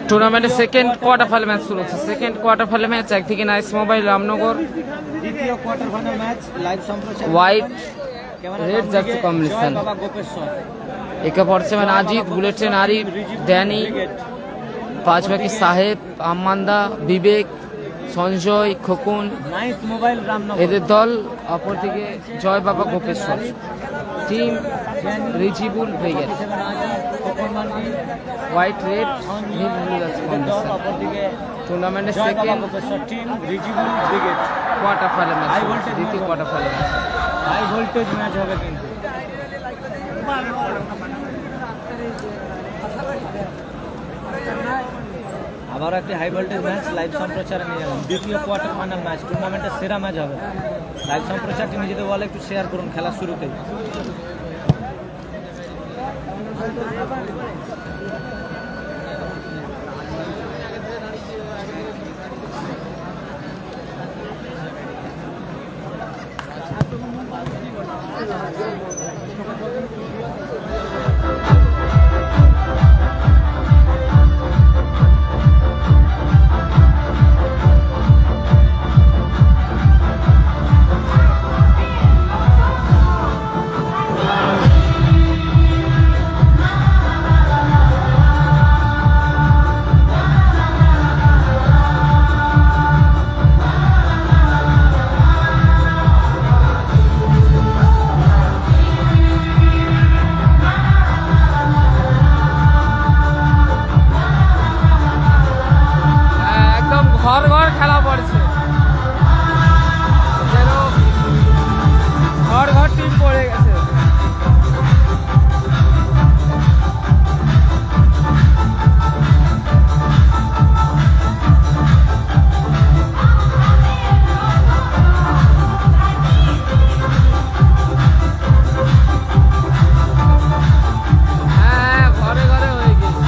টুর্নামেন্টের second quarter final match শুরু হচ্ছে। সেকেন্ড কোয়ার্টার ফাইনাল ম্যাচ একদিকে নাইস মোবাইল রামনগর, দ্বিতীয় কোয়ার্টার ফাইনাল ম্যাচ লাইভ সম্প্রচার হোয়াইট রেড জার্সি কম্বিনেশন। একে পড়ছে মানে Ajit, bullet train Arif, Danny, পাঁচ বাকি সাহেব, আম্মান্দা, বিবেক, সঞ্জয়, খোকন, নাইস মোবাইল রামনগর। এদের দল। অপরদিকে Joy Baba Gopeshwar, team Rijibul brigade, white red নীল ব্লু জার্সি কম্বিনেশন। অপরদিকে টুর্নামেন্টের Joy Baba second Gopeshwar team Rijibul brigade. Quarter final match, High voltage দ্বিতীয় quarter final match. High voltage match হবে কিন্তু। আবার একটি হাই ভোল্টেজ ম্যাচ লাইভ সম্প্রচারে নিয়ে এলাম। দ্বিতীয় কোয়ার্টার ফাইনাল ম্যাচ, টুর্নামেন্টের সেরা ম্যাচ হবে। লাইভ সম্প্রচারটি নিজেদের বলে একটু শেয়ার করুন খেলার শুরুতেই। একদম ঘর ঘর খেলা পড়ছে, যেন ঘর ঘর টিম পড়ে গেছে। হ্যাঁ, ঘরে ঘরে হয়ে গেছে।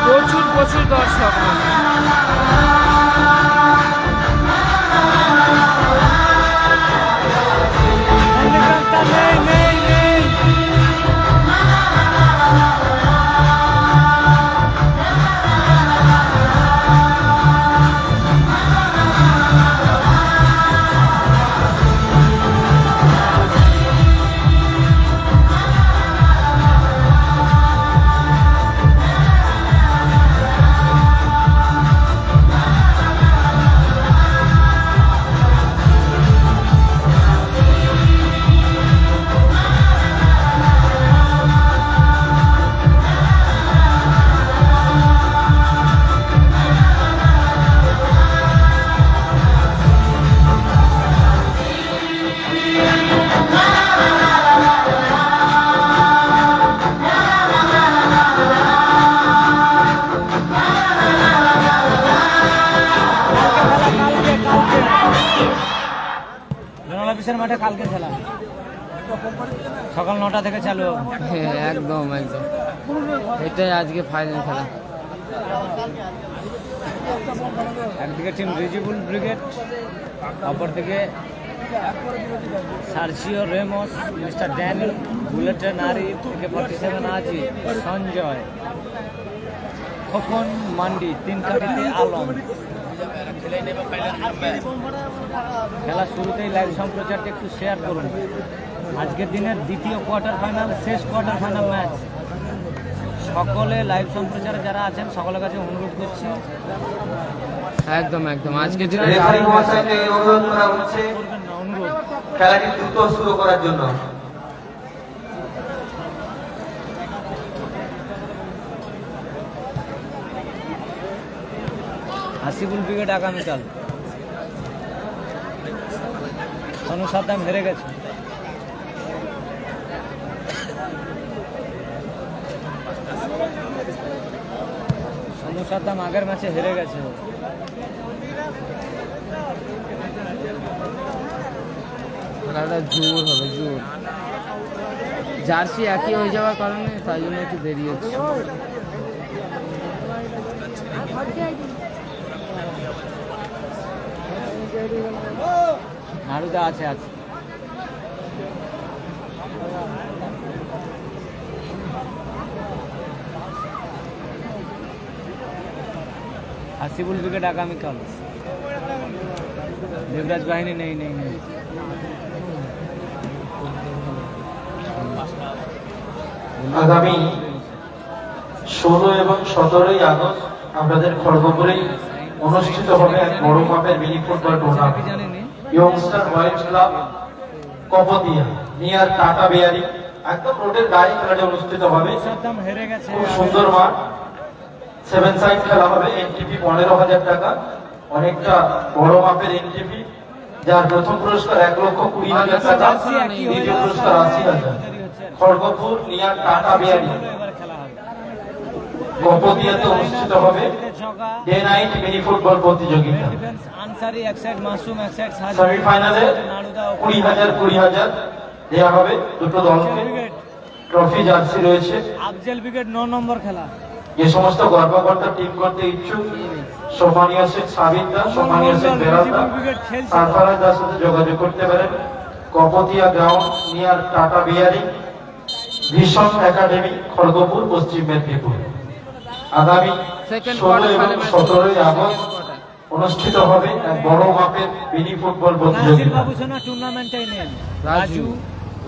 প্রচুর প্রচুর দর্শক। জোনাল অফিসের মাঠে কালকে খেলা সকাল 9টা থেকে চালু হবে। হ্যাঁ, একদম একদম, এটাই আজকে ফাইনাল খেলা। একদিকে টিম রিজিবুল ব্রিগেড, অপরদিকে Sergio Ramos, mister Danny, bullet নারী থেকে 47 আজি, সঞ্জয়, খোকন, মান্ডি, তিন কাটিতে আলম। খেলা শুরুতেই লাইভ সম্প্রচারটা একটু শেয়ার করুন। আজকের দিনের দ্বিতীয় কোয়ার্টার ফাইনাল, শেষ কোয়ার্টার ফাইনাল ম্যাচ। সকলে লাইভ সম্প্রচারে যারা আছেন সকলের কাছে অনুরোধ করছি, একদম একদম আজকে রেফারি মহাশয়কে অনুরোধ করা হচ্ছে করবেন না, অনুরোধ। খেলাটি দ্রুত শুরু করার জন্য। হাসিবুল ব্রিগেড আগামীকাল। সনু সাদ্দাম হেরে গেছে। সনু সাদ্দাম আগের ম্যাচে হেরে গেছে। খেলাটা জোর হবে, জোর। জার্সি একই হয়ে যাওয়ার কারণে তাই জন্য একটু দেরি হচ্ছে। নাড়ুদা আছে আছে। হাসিবুল উইকেট আগামীকাল। দেবরাজ বাহিনী নেই নেই নেই। আগামী 16 এবং 17 আগস্ট আমাদের খড়গপুরে অনুষ্ঠিত হবে এক বড় মাপের mini football tournament. Youngster wild club Kaptia near Tata বেয়ারি, একদম রোডের গায়ে খেলাটি অনুষ্ঠিত হবে। হেরে গেছে। খুব সুন্দর মাঠ, 7 সাইড খেলা হবে। এনটিপি 15,000 টাকা, অনেকটা বড় মাপের এনটিপি, যার প্রথম পুরস্কার 1,20,000 টাকা, দ্বিতীয় পুরস্কার 80,000। খড়গপুর নিয়ার টাটা বেয়ারি কপতিয়াতে অনুষ্ঠিত হবে ডে নাইট মিনি ফুটবল প্রতিযোগিতা। আনসারি এক সাইড, মাসুম এক সাইড, সেমিফাইনালে 20,000 দেওয়া হবে দুটো দলকে। ট্রফি জার্সি রয়েছে। আফজল উইকেট 9 নম্বর খেলা। যে সমস্ত গর্ভকর্তা টিম করতে ইচ্ছুক সোমানিয়া শেখ সাবিতা, সোমানিয়া শেখ বেরাতা, সারফারাজদার সাথে যোগাযোগ করতে পারেন। কপতিয়া ground near tata বিয়ারি, vision academy, Kharagpur, পশ্চিম মেদিনীপুর। আগামী 16 এবং 17 আগস্ট অনুষ্ঠিত হবে এক বড় মাপের মিনি ফুটবল প্রতিযোগিতা। টুর্নামেন্টে নেন রাজু,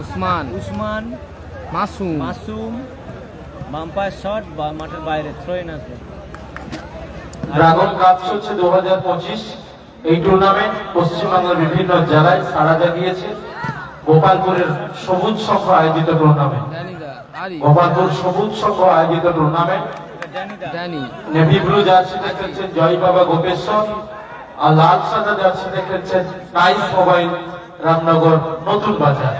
উসমান, উসমান, মাসুম, মাসুম, বাম্পায়ার শট বা মাঠের বাইরে থ্রো ইন আসবে। ড্রাগন কাপ চলছে 2025। এই টুর্নামেন্ট পশ্চিমবঙ্গের বিভিন্ন জেলায় সাড়া জাগিয়েছে। গোপালপুরের সবুজ সংঘ আয়োজিত টুর্নামেন্ট। গোপালপুর সবুজ সংঘ আয়োজিত টুর্নামেন্ট। নেভি ব্লু জার্সিতে খেলছেন জয় বাবা গোপেশ্বর, আর লাল সাদা জার্সিতে খেলছেন নাইস মোবাইল রামনগর নতুন বাজার।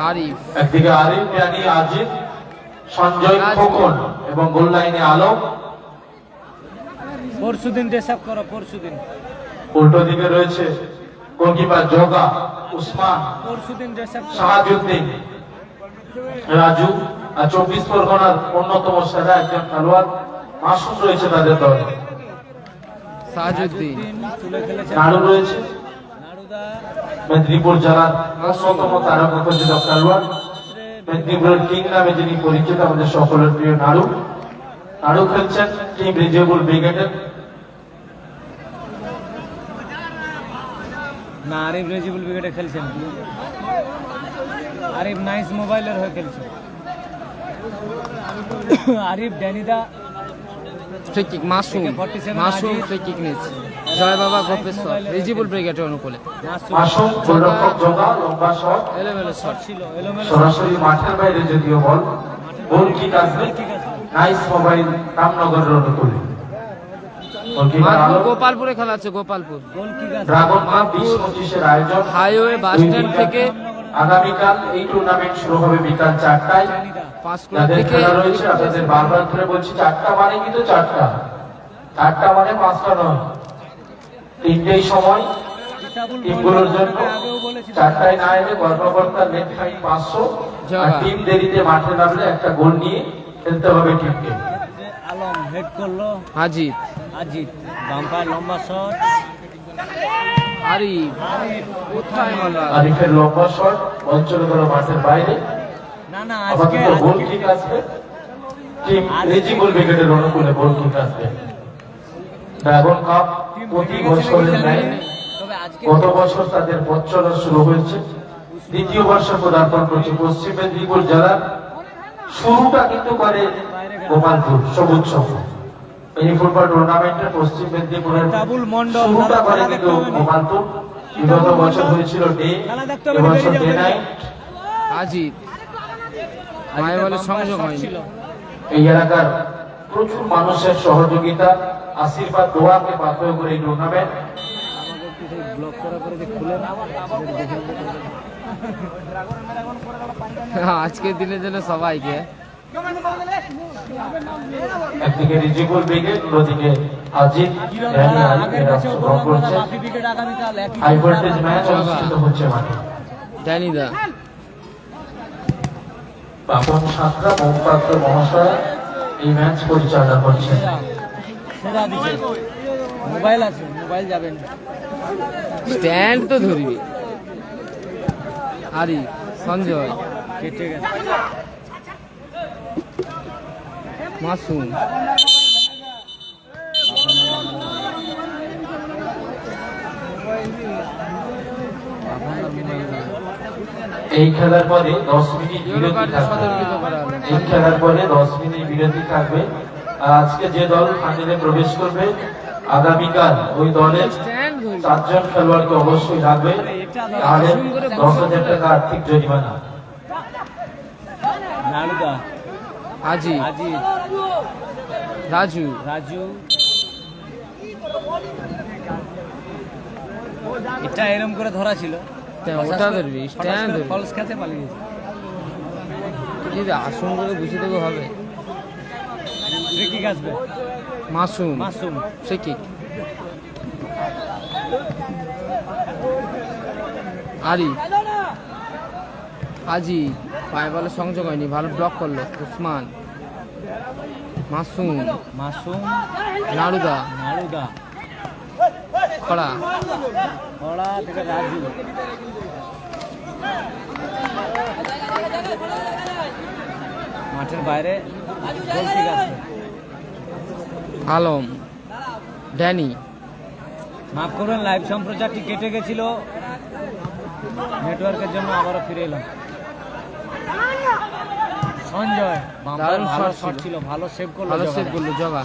আরিফ, একদিকে আরিফ ইয়ানি আজিদ, সঞ্জয় খোকন এবং গোল লাইনে আলম। পরশুদিন ড্রেস আপ করো, পরশুদিন। উল্টো দিকে রয়েছে গোলকিপার জগা, উসমান, পরশুদিন ড্রেস আপ শাহাজুদ্দিন, রাজু, আর 24 পরগনার অন্যতম সেরা একজন খেলোয়াড় মাসুম রয়েছে তাদের দলে। সাজুদ্দিন, নাড়ু রয়েছে নাড়ুদা, মেদিনীপুর জেলার অন্যতম তারকা খচিত খেলোয়াড়, মেদিনীপুরের কিং নামে যিনি পরিচিত আমাদের সকলের প্রিয় নাড়ু। নাড়ু খেলছেন টিম রিজেবল ব্রিগেডের। না, আরিফ রেজিবুল উইকেটে খেলছেন। আরিফ নাইস মোবাইলের হয়ে খেলছে। আরিফ ড্যানিদা free kick, Masum, Masum free kick নিচ্ছে। জয় বাবা গোপেশ্বর, রিজিবুল ব্রিগেডের অনুকূলে। মাসুম গোলরক্ষক জগা, লম্বা শট, এলোমেলো শট ছিল, এলোমেলো সরাসরি মাঠের বাইরে যদিও বল। গোল কিক আসবে নাইস মোবাইল রামনগরের অনুকূলে। গোলকিপার মানপুর, আলম। গোপালপুরে খেলা হচ্ছে, গোপালপুর। গোল কিক আছে। ড্রাগন কাপ 20-25 আয়োজন। হাইওয়ে বাস স্ট্যান্ড থেকে আগামীকাল এই টুর্নামেন্ট শুরু হবে বিকাল 4টায়। পাঁচকুড়া যাদের থেকে খেলা রয়েছে আপনাদের বারবার ধরে বলছি, 4টা মানে কিন্তু 4টা, 4টা মানে 5টা নয়। 3টেই সময় টিমগুলোর জন্য। 4টায় না এলে গর্ভকর্তা নেট ফাইন 500, আর টিম দেরিতে মাঠে নামলে একটা গোল নিয়ে খেলতে হবে টিমকে। আলম হেড করলো, হাজিদ, আজিত বাম্পায়ার লম্বা শট। আরিফ, কোথায় মারলো? আরিফের লম্বা শট, বল চলে গেল মাঠের বাইরে। না না, আজকে আপাতত গোল কিক আসবে টিম রেজিবল ব্রিগেডের অনুকূলে। গোল কিক আসবে। ড্রাগন কাপ প্রতি বছরের ন্যায় তবে আজকে গত বছর তাদের পথ চলা শুরু হয়েছে। দ্বিতীয় বর্ষ পদার্পণ করছে পশ্চিম মেদিনীপুর জেলার। শুরুটা কিন্তু করে গোপালপুর সবুজ সংঘ। এই ফুটবল টুর্নামেন্টে পশ্চিম মেদিনীপুরের ডাবুল মন্ডল শুরুটা করে কিন্তু গোপালপুর। বিগত বছর হয়েছিল ডে, এবছর ডে নাইট। হাজিদ, মায়ের বলে সংযোগ হয়নি। এই এলাকার প্রচুর মানুষের সহযোগিতা, আশীর্বাদ, দোয়াকে পাথর করে এই টুর্নামেন্ট। ব্লক করা করে যে খুলে না আজকের দিনের জন্য সবাইকে। একদিকে রিজিবুল ব্রিগেড, অন্যদিকে আজিত ড্যানি আরিফ আগের এরা ম্যাচে অংশগ্রহণ বললাম করছে। বাপি ব্রিগেড আগামীকাল একই হাই ভোল্টেজ ম্যাচ অনুষ্ঠিত হচ্ছে মাঠে। ড্যানি দা বাপন সাঁতরা মোমপাত্র মহাশয় এই ম্যাচ পরিচালনা করছেন। সেরা দিছে মোবাইল আছে, মোবাইল যাবেন। স্ট্যান্ড তো ধরবি। আরিফ সঞ্জয় কেটে গেছে মাসুম এই খেলার পরে 10 মিনিট বিরতি থাকবে। সতর্কিত করা হলো। এই খেলার পরে 10 মিনিট বিরতি থাকবে। আর আজকে যে দল ফাইনালে প্রবেশ করবে আগামীকাল ওই দলের স্ট্যান্ড ধরবি। 4 জন খেলোয়াড়কে অবশ্যই রাখবে, তাহলে 10,000 টাকা আর্থিক জরিমানা। নারুদা আজি আজিত রাজু রাজু, এটা এরম করে ধরা ছিল, ওটা ধরবি স্ট্যান্ড ধরবি। ফলস খেতে পালিয়ে গেছে। যদি আসন করে বুঝে দেবো হবে। ফ্রি কিক আসবে মাসুম মাসুম, সে কি আরিফ আজি পায়ে বলে সংযোগ হয়নি, ভালো ব্লক করলো উসমান। মাসুম মাসুম নারুদা নারুদা, খড়া ওরা থেকে রাজু, মাঠের বাইরে গোল কিক আসবে। আলম ড্যানি মাফ করবেন, লাইভ সম্প্রচারটি কেটে গেছিল নেটওয়ার্কের জন্য, আবারও ফিরে এলাম। সঞ্জয় দারুণ ভালো shot শট ছিল। ছিল, ভালো সেভ করলো ভালো জগা। সেভ করলো জগা।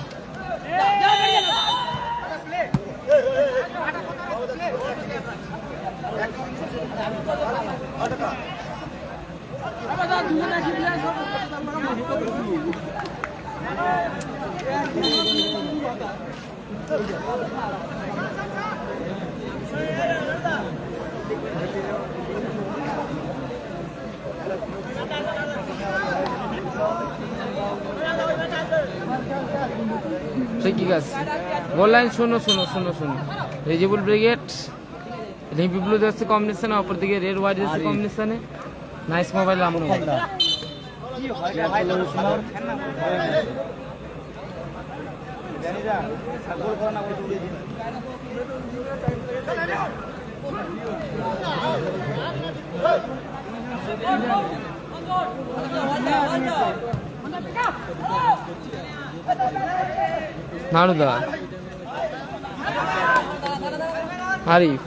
ঠিক আছে, গোল লাইন শোনো শোনো শোনো শোনো। রেজিবুল ব্রিগেড নেভি ব্লু যাচ্ছে কম্বিনেশনে, অপর দিকে রেড হোয়াইট যাচ্ছে কম্বিনেশনে। নাইস মোবাইল আমরা নারুদা আরিফ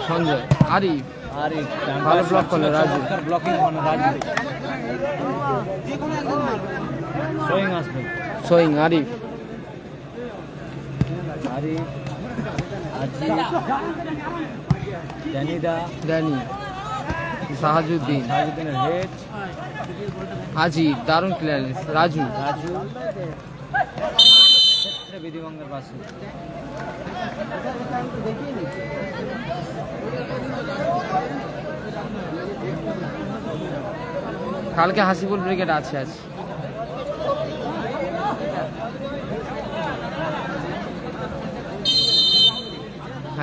সঞ্জয় আরিফ আরিফ ভালো ব্লক করলো রাজু। ব্লকিং মানে রাজু, সোয়িং আসবে সোয়িং আরিফ আরিফ আজি জানিদা ড্যানি সাহাজুদ্দিন সাজুদ্দিনের হেড, আজি দারুণ ক্লিয়ারেন্স রাজু রাজু ক্ষেত্রে বিধিবঙ্গের পাশে। কালকে হাসিপুর ব্রিগেড আছে আছে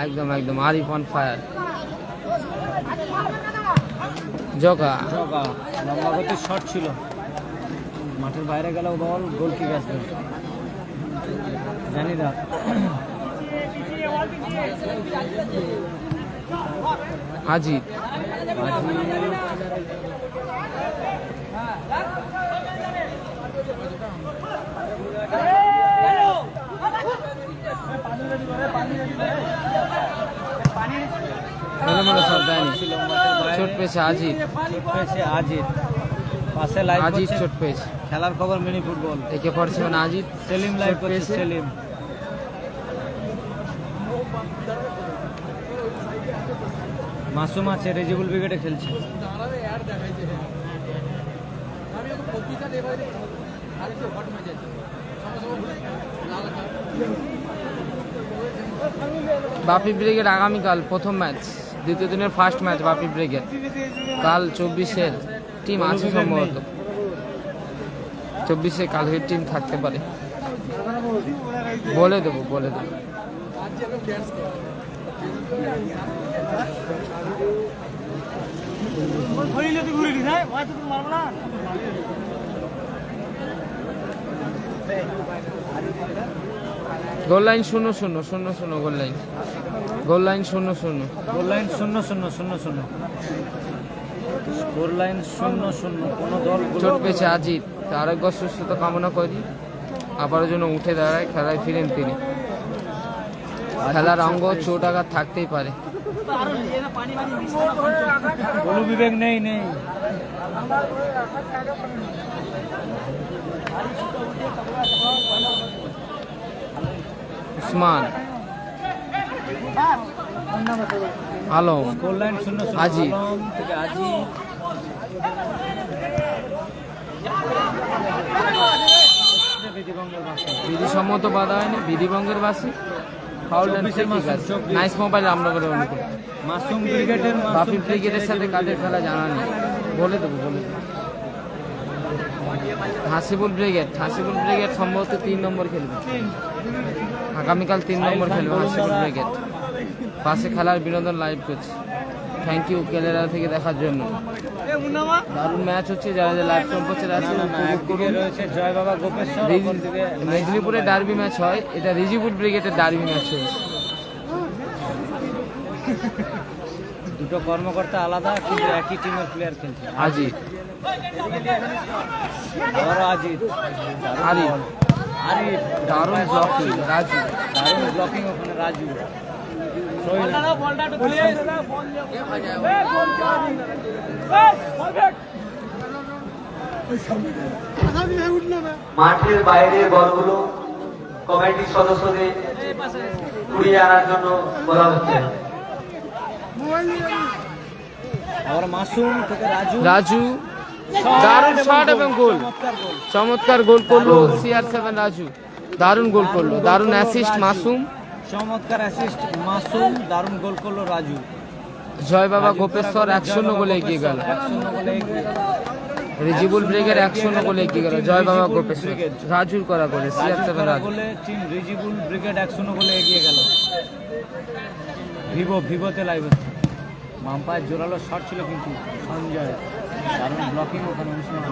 একদম একদম আরিফ অন ফায়ার জগা জগা লম্বা গতির শট ছিল, মাঠের বাইরে গেল বল, গোল কিক আসবে। জানিদা আজিত চোট পেয়েছে আজিত আজিত পাশে লাইভ আজিত করছে চোট পেয়েছে খেলার খবর মিনি ফুটবল। একে পড়ছে মানে আজিত সেলিম লাইভ চোট করছে, পেয়েছে। সেলিম মাসুম আছে, রেজিবুল ব্রিগেডে খেলছে। বাপি ব্রিগেড আগামীকাল প্রথম ম্যাচ দ্বিতীয় দিনের ফার্স্ট ম্যাচ বাপি ব্রিগেড। কাল 24-এর টিম আছে সম্ভবত, 24-এ কালকের টিম থাকতে পারে, বলে দেবো। Goal line 0-0 goal line 0-0 goal line 0-0 goal line 0-0। কোনো দল চোট পেয়েছে আজিত, আরোগ্য সুস্থতা কামনা করি, আবারও যেন উঠে দাঁড়ায়, খেলায় ফিরেন তিনি। খেলার অঙ্গ চোট আঘাত থাকতেই পারে। কোনো বিবেক নেই। উসমান আলম, গোল লাইন 0-0 আজি। আলম থেকে আজি। বিধিসম্মত বাধা হয়নি, বিধিভঙ্গের বাসী ফাউল। নাইস মোবাইল রামনগরের অনুকূল। মাসুম ব্রিগেডের বাপি ব্রিগেডের সাথে কাদের খেলা জানা নেই, বলে দেবো। হাসিবুল ব্রিগেড সম্ভবত 3 নম্বর খেলবে, আগামীকাল 3 নম্বর খেলবে হাসিবুল ব্রিগেড। পাশে খেলার বিনোদন লাইভ করছে। থ্যাংক ইউ কেলেরা থেকে দেখার জন্য। দারুণ ম্যাচ হচ্ছে, যারা লাইভ সম্পর্কে আছে উপভোগ করুন। রয়েছে জয় বাবা গোপেশ্বর। মেদিনীপুরে ডার্বি ম্যাচ হয়, এটা রিজিবুল ব্রিগেডের ডার্বি ম্যাচ হয়েছে। দুটো কর্মকর্তা আলাদা, কিন্তু একই টিমের প্লেয়ার খেলছে। আজিত, আজিত, আরিফ, দারুণ ব্লকিং রাজু, দারুণ ব্লকিং ওখানে রাজু। মাঠের বাইরের বলগুলো কমিটির সদস্যদের কুড়িয়ে আনার জন্য বলা হচ্ছে। আবার মাসুম থেকে রাজু, দারুণ শট এবং গোল, চমৎকার গোল করলো CR7 রাজু, দারুণ গোল করলো, দারুণ অ্যাসিস্ট মাসুম, চমৎকার অ্যাসিস্ট মাসুম, দারুণ গোল করলো রাজু। জয় বাবা গোপেশ্বর 1-0 গোলে এগিয়ে গেল। রিজিবুল ব্রিগেড 1-0 গোলে এগিয়ে গেল। জয় বাবা গোপেশ্বর রাজুর করা গোলে CR7 Raju. Team Rijibul brigade 1-0 গোলে এগিয়ে গেল। ভিভোতে লাইভ হচ্ছে। মাম্পায়ের জোরালো শট ছিল কিন্তু সঞ্জয়, দারুণ ব্লকিং ওখানে উসমান।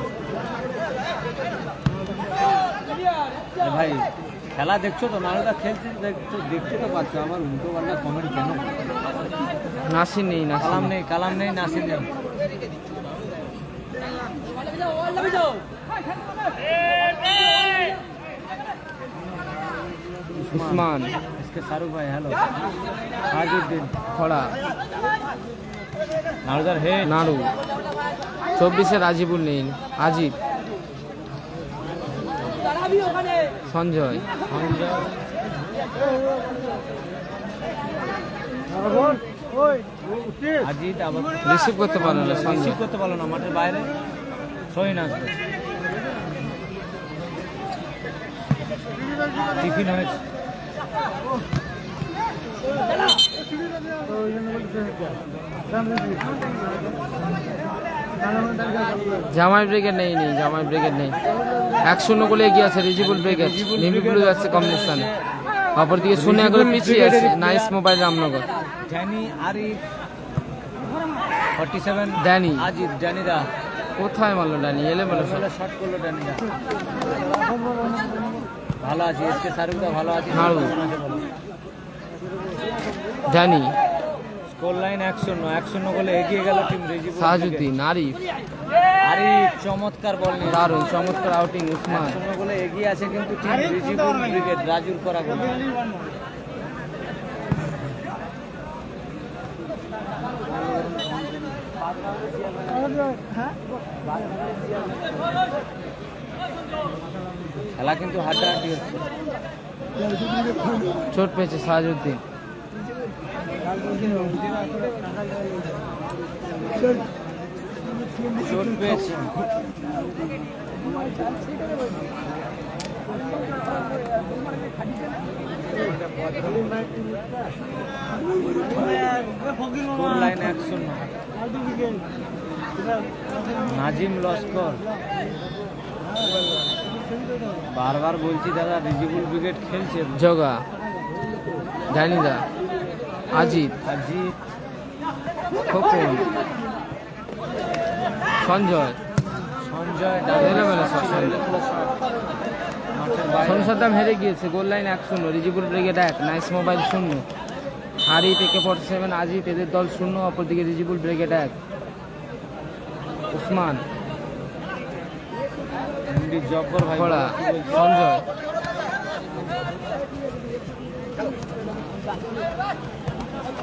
ভাই খেলা দেখছো তো? নাহলে খেলতে দেখতে তো পাচ্ছ। আমার উল্টো পাল্টা কমেন্ট কেন? নাসির নেই, কালাম নেই, নাসির নেই। উসমান, শাহরুখ ভাই, হ্যালো। সাজুদ্দিন খড়া, নারুদার হেড, নাড়ু। 24-এ রাজিবুল নেই, আজিত, সঞ্জয়, আজিত আবার রিসিভ করতে পারলো না, রিসিভ করতে পারলো না, মাঠের বাইরে। সহিন আসবে, টিফিন হয়েছে। জামাই ব্রিগেড নেই, জামাই ব্রিগেড নেই। 1-0 গোলে এগিয়ে আছে রিজিবুল ব্রিগেড, নেভিগুলো যাচ্ছে কম্বিনেশনে। অপরদিকে শূন্য করে পিছিয়ে আছে Nice Mobile Ramnagar. Danny, Arif, 47 Danny, Ajit, ড্যানিদা কোথায় মারলো ড্যানি? এলেমেলো শট করলো ড্যানিদা। ভালো আছে এসকে শাহরুখদা, ভালো আছে। নাড়ু, ড্যানি, স্কোর লাইন 1-0 গোলে এগিয়ে গেল টিম রিজিবুল। সাজুদ্দিন, আরিফ, চমৎকার বল নিয়ে দারুণ চমৎকার আউটিং উসমান। 1-0 গোলে এগিয়ে আছে কিন্তু টিম রিজিবুল ব্রিগেড, রাজুর করা গোল। খেলা কিন্তু হাড্ডাহাড্ডি হচ্ছে। চোট পেয়েছে সাজুদ্দিন। চোট পেয়েছে স্কোর লাইন 1-0। নাজিম লস্কর, বারবার বলছি দাদা রিজিবুল ব্রিগেড খেলছে। জগা, জানিদা, আজিত, আজিত, খোকন, সঞ্জয়, সঞ্জয় এলোমেলো শট, সঞ্জয়। মাঠের বাইরে। সোনু সাদ্দাম হেরে গিয়েছে, goal line 1-0, Rijibul brigade 1, Nice Mobile 0, হারিফ AK-47, Ajit, এদের দল 0, অপরদিকে রিজিবুল ব্রিগেড 1। উসমান, এমডি জব্বর ভাই খোড়া, সঞ্জয়,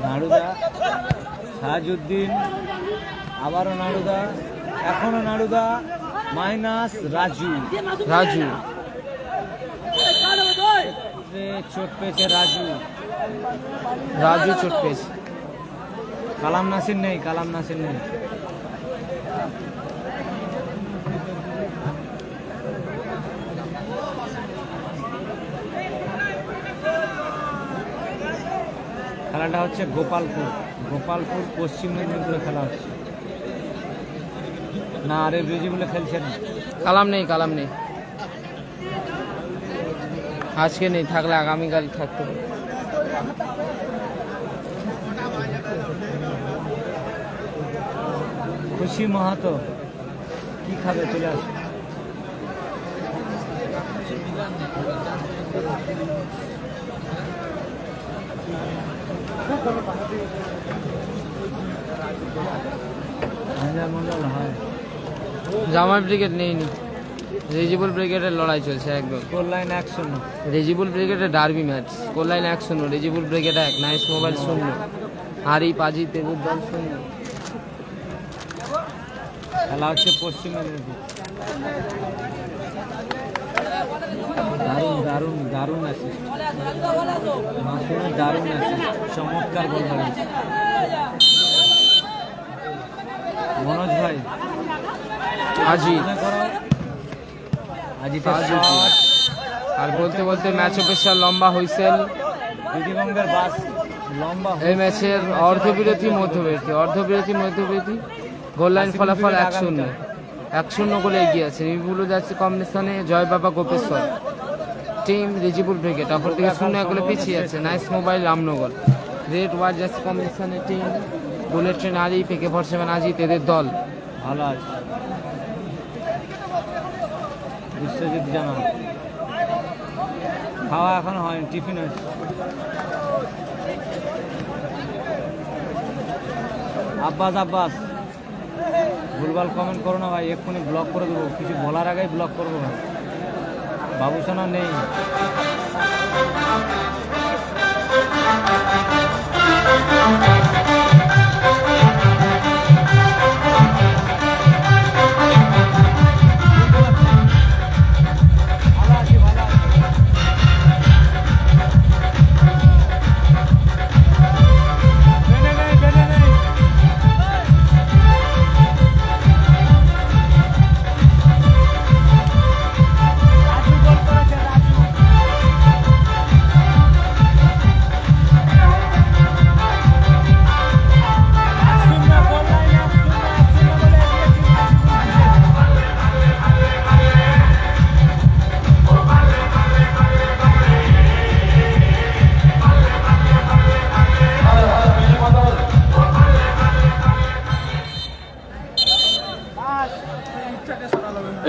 নাড়ুদা, সাহাজউদ্দিন, আবারও নাড়ুদা, এখনো নাড়ুদা, মাইনাস রাজু। রাজু, চোট পেয়েছে রাজু। রাজু চোট পেয়েছে। কালাম নাসির নেই, কালাম নাসির নেই। খেলাটা হচ্ছে গোপালপুর, গোপালপুর পশ্চিম মেদিনীপুরে খেলা হচ্ছে। না, আরে রিজিবুলে খেলছেন। কালাম নেই, কালাম নেই, আজকে নেই, থাকলে আগামীকাল থাকতে পারে। খুশি মাহাতো কি খাবে, চলে আসে। জামাই ব্রিগেড নেইনি, রিজিবুল ব্রিগেডের লড়াই চলছে একদম। Score line 1-0। রিজিবুল ব্রিগেডের derby match, score line 1-0, Rijibul brigade 1, Nice Mobile 0, Harif, Ajit, এদের দল 0। খেলা হচ্ছে পশ্চিম মেদিনীপুর। দারুণ দারুণ দারুণ আছে, মাসুমের দারুণ আছে, চমৎকার গোল বাড়িয়েছে মনোজ ভাই। আজিত, আজিতের আজিত। শট। আর বলতে বলতে ম্যাচ অফিসার লম্বা হুইসেল। দিদিবঙ্গের বাস লম্বা। এই ম্যাচের অর্ধবিরতি মধ্যবিরতি, গোল লাইন ফলাফল 1-0 গোলে এগিয়ে আছে। রিভিউলো যাচ্ছে কম্বিনেশনে জয় বাবা গোপেশ্বর টিম রিজিবুল ব্রিগেড, অপরদিকে 0-1 গোলে পিছিয়ে আছে নাইস মোবাইল রামনগর। রেড ওয়ার যাচ্ছে কম্বিনেশনে team bullet train Harif, AK-47, Ajit, এদের দল। ভালো আছে বিশ্বজিৎ জানা। খাওয়া এখনো হয়নি, টিফিন হয়েছে। আব্বাস ভুলভাল কমেন্ট করো না ভাই, এক্ষুনি ব্লক করে দেবো, কিছু বলার আগেই ব্লক করবো ভাই। বাবুসোনা নেই।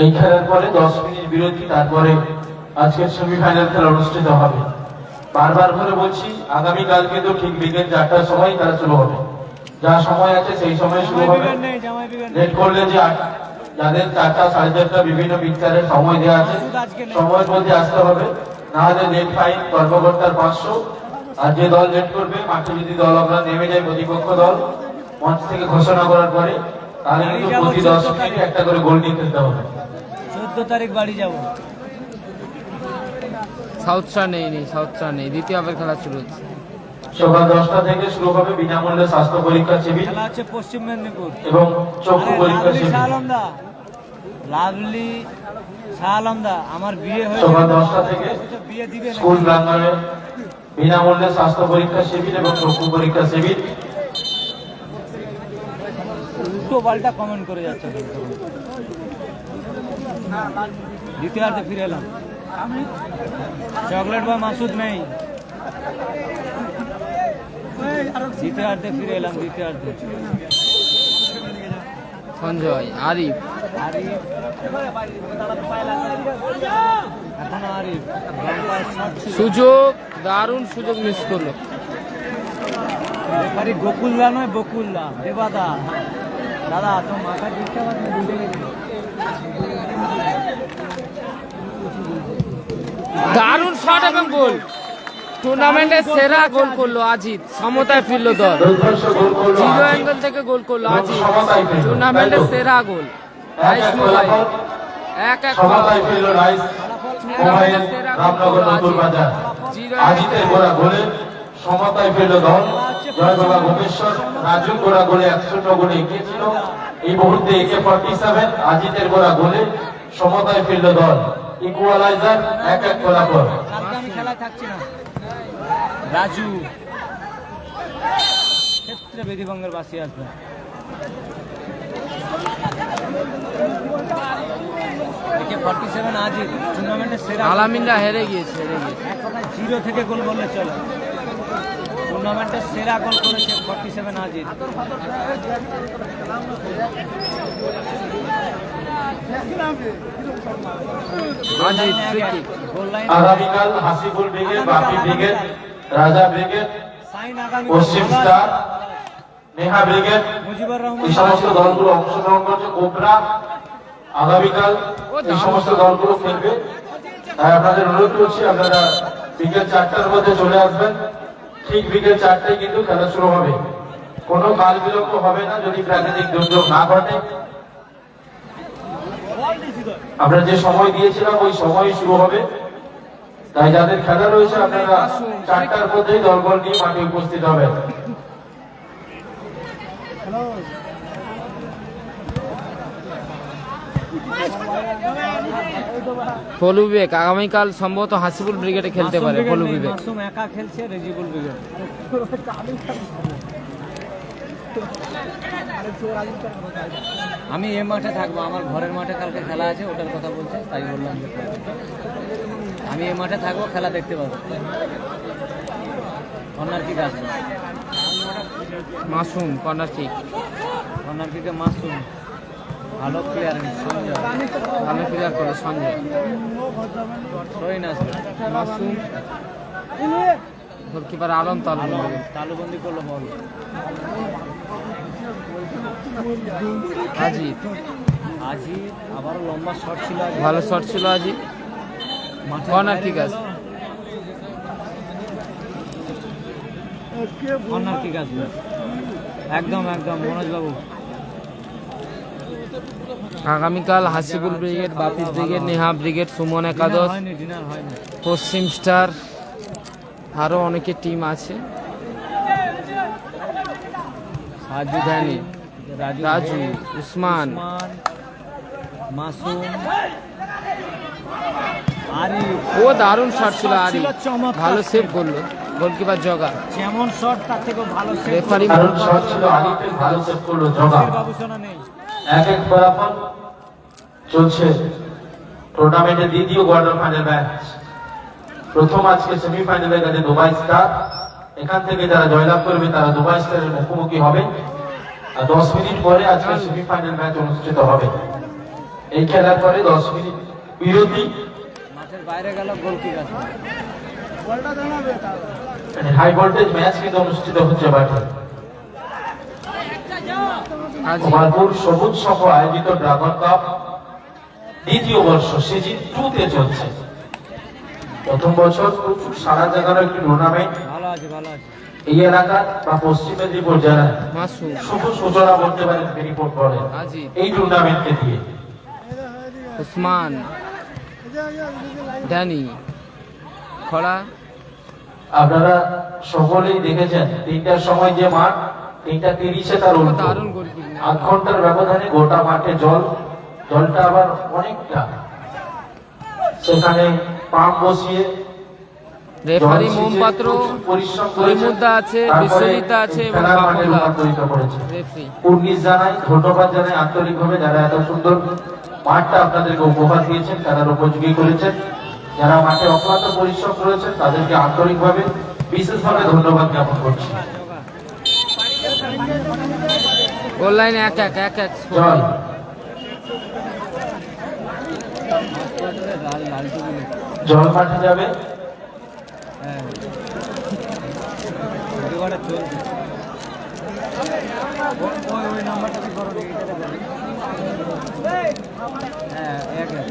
এই খেলার পরে 10 মিনিট বিরতি, তারপরে আজকের সেমিফাইনাল খেলা অনুষ্ঠিত হবে। বারবার করে বলছি, আগামীকালকে তো ঠিক বিকেল 4টার সময় খেলা শুরু হবে। যা সময় আছে সেই সময় শুরু হবে। লেট করলে যে যাদের 4টা 4:30 বিভিন্ন পিকচারের সময় দেওয়া আছে, সময়ের মধ্যে আসতে হবে, না হলে লেট ফাইন, কর্মকর্তার 500। আর যে দল লেট করবে, মাঠে যদি দল আমরা নেমে যায়, প্রতিপক্ষ দল মঞ্চ থেকে ঘোষণা করার পরে, তাহলে কিন্তু প্রতি 10 মিনিটে একটা করে গোল নিয়ে খেলতে হবে। 14 তারিখ বাড়ি যাব। সাউথ স্টার নেই, দ্বিতীয় হাফের খেলা শুরু হচ্ছে। সকাল 10টা থেকে শুরু হবে বিনামূল্যে স্বাস্থ্য পরীক্ষা শিবির খেলা হচ্ছে পশ্চিম মেদিনীপুর এবং চক্ষু পরীক্ষা শিবির। লাভলি শাহ আলমদা, আমার বিয়ে সকাল হয়েছে, 10টা থেকে বিয়ে দিবে নাকি? স্কুল প্রাঙ্গণে বিনামূল্যে স্বাস্থ্য পরীক্ষা শিবির এবং চক্ষু পরীক্ষা শিবির। উল্টো পাল্টা কমেন্ট করে যাচ্ছে। দ্বিতীয়ার্ধে ফিরে এলাম। চকলেট বয় মাসুদ নেই। দ্বিতীয়ার্ধে ফিরে এলাম। দ্বিতীয়ার্ধে সঞ্জয়, আরিফ, এখন আরিফ সুযোগ, দারুণ সুযোগ মিস করলো। রেফারি গোকুলদা নয় বকুলদা, দেবাদা। দাদা তো মাথা দিচ্ছে বুঝে গেছি। দারুণ শট এবং গোল। টুর্নামেন্টের সেরা গোল করলো আজিত, সমতায় ফিরলো দল। দুর্ধর্ষ গোল করলো জিরো আজিত। অ্যাঙ্গেল থেকে গোল করলো এবং আজিত, সমতায় ফিরলো, টুর্নামেন্টের তাই তো? সেরা গোল। 1-1 ফলাফল। 1-1 সমতায় ফিরল রাইস মোবাইল রামনগর নতুন বাজার। আজিতের গোড়া গোলে সমতায় ফিরল দল। জয় বাবা গোপেশ্বর রাজু গোড়া গোলে 1-0 গোলে এগিয়ে ছিল। এই মুহূর্তে AK-47 আজিতের গোড়া গোলে সমতায় ফিরল দল। ইকুয়ালাইজার 1-1 ফলাফল। কালকে আমি খেলায় থাকছি না। রাজু ক্ষেত্রে বেদিবঙ্গের বাসি আসবে। AK-47 আজই টুর্নামেন্টের সেরা। আলামিনরা হেরে গিয়েছে। এক কথা জিরো থেকে গোল বললে চলে। টুর্নামেন্টের সেরা গোল করেছে 47 Aziz. Ajit free kick. Goal line আগামীকাল হাসিবুল ব্রিগেড, বাপি ব্রিগেড, রাজা ব্রিগেড, সাইন আগামী পশ্চিম স্টার, নেহা ব্রিগেড, মুজিবুর রহমান এই সমস্ত দলগুলো অংশগ্রহণ করছে। কোবরা আগামীকাল এই সমস্ত দলগুলো খেলবে। তাই আপনাদের অনুরোধ করছি আপনারা বিকেল 4টার মধ্যে চলে আসবেন। ঠিক বিকেল 4টায় কিন্তু খেলা শুরু হবে। কোনো কাল বিলম্ব হবে না যদি প্রাকৃতিক দুর্যোগ না ঘটে। আমরা যে সময় দিয়েছিলাম ওই সময় শুরু হবে। তাই যাদের খেলা রয়েছে আপনারা 4টার মধ্যেই দলবল নিয়ে মাঠে উপস্থিত হবেন। পলু বিবেক আগামীকাল সম্ভবত হাসিবুল ব্রিগেডে খেলতে মাসুম পারে। ব্রিগেড পলু নেই, বিবেক মাসুম একা খেলছে, রেজিবুল ব্রিগেড। আমি এ মাঠে থাকবো, আমার ঘরের মাঠে কালকে খেলা আছে, ওটার কথা বলছে তাই বললাম যে আমি এ মাঠে থাকবো, খেলা দেখতে পাবো। কর্নার কিক আসবে, মাসুম কর্নার কিক, কর্নার কিকে মাসুম ভালো ক্লিয়ারেন্স। সঞ্জয় ভালো ক্লিয়ার করে সঞ্জয়। সইন আসবে, মাসুম গোলকিপার আলম তালুবন্দি করলো বল। আজিত আজি আবারও লম্বা শট ছিল, আজই ভালো শট ছিল। আজিত মাঠের কর্নার বাইরে কিক গেল। আছে। কর্নার কিক আসবে, একদম একদম মনোজ বাবু। আগামীকাল হাসিবুল ব্রিগেড, বাপি ব্রিগেড, নেহা ব্রিগেড, সুমন একাদশ, ডিনার হয়নি। পশ্চিম স্টার, আরো অনেকে টিম আছে। সাজু জানি, রাজু রাজু, উসমান, মাসুম, আরিফ। ও দারুণ শট ছিল। আরিফ চমৎকার ভালো সেভ করলো গোলকিপার জগা। যেমন শট তার থেকে ভালো সেভ রেফারি দারুণ শট ছিল আরিফের, ভালো সেভ করলো জগা। বাবুসোনা নেই। 1-1 ফলাফল চলছে টুর্নামেন্টের দ্বিতীয় কোয়ার্টার ফাইনাল ম্যাচ। প্রথম আজকে সেমিফাইনালে গেছে দুবাই স্টার। এখান থেকে যারা জয়লাভ করবে তারা দুবাই স্টারের মুখোমুখি হবে। আর 10 মিনিট পরে আজকে সেমিফাইনাল ম্যাচ অনুষ্ঠিত হবে। এই খেলার পরে 10 মিনিট বিরতি। মাঠের বাইরে গেল, গোল কিক আসবে। হাই ভোল্টেজ ম্যাচ কিন্তু অনুষ্ঠিত হচ্ছে মাঠে। আজিত গোপালপুর সবুজ সংঘ আয়োজিত ড্রাগন কাপ দ্বিতীয় বর্ষ সিজন 2 তে চলছে। প্রথম বছর প্রচুর সারা জায়গার একটি টুর্নামেন্ট ভালো আছে, ভালো আছে। এই এলাকা বা পশ্চিম মেদিনীপুর জেলায় মাসুম, শুভ সূচনা বলতে পারেন রিপোর্ট বলেন আজিত, এই টুর্নামেন্টকে দিয়ে। উসমান, ড্যানি, খড়া, আপনারা সকলেই দেখেছেন 3টার সময় যে মাঠ, 3:30 তার উল্টো। দারুণ গোলকিপার। 8 ঘন্টার ব্যবধানে গোটা মাঠে জল জলটা আবার অনেকটা, সেখানে পাম্প বসিয়ে রেফারি জল মোম ছিটিয়ে পাত্র, প্রচুর পরিশ্রম করেছেন। তৈমুদ্দা আছে, তারপরে বিশ্বজিৎ আছে এবং খেলার মাঠে বাবুদা রূপান্তরিত করেছে। রেফারি। কুর্নিশ জানাই, ধন্যবাদ জানাই আন্তরিকভাবে, যারা এত সুন্দর মাঠটা আপনাদেরকে উপহার দিয়েছেন, খেলার উপযোগী করেছেন। যারা মাঠে অক্লান্ত পরিশ্রম করেছেন তাদেরকে আন্তরিকভাবে বিশেষভাবে ধন্যবাদ জ্ঞাপন করছি। গোল লাইনে 1-1 জল জল মাঠে যাবে। হ্যাঁ এবারে চলছে। ওই নাম্বারটা কি করো দেখি, এটাতে বলো। হ্যাঁ 1-1।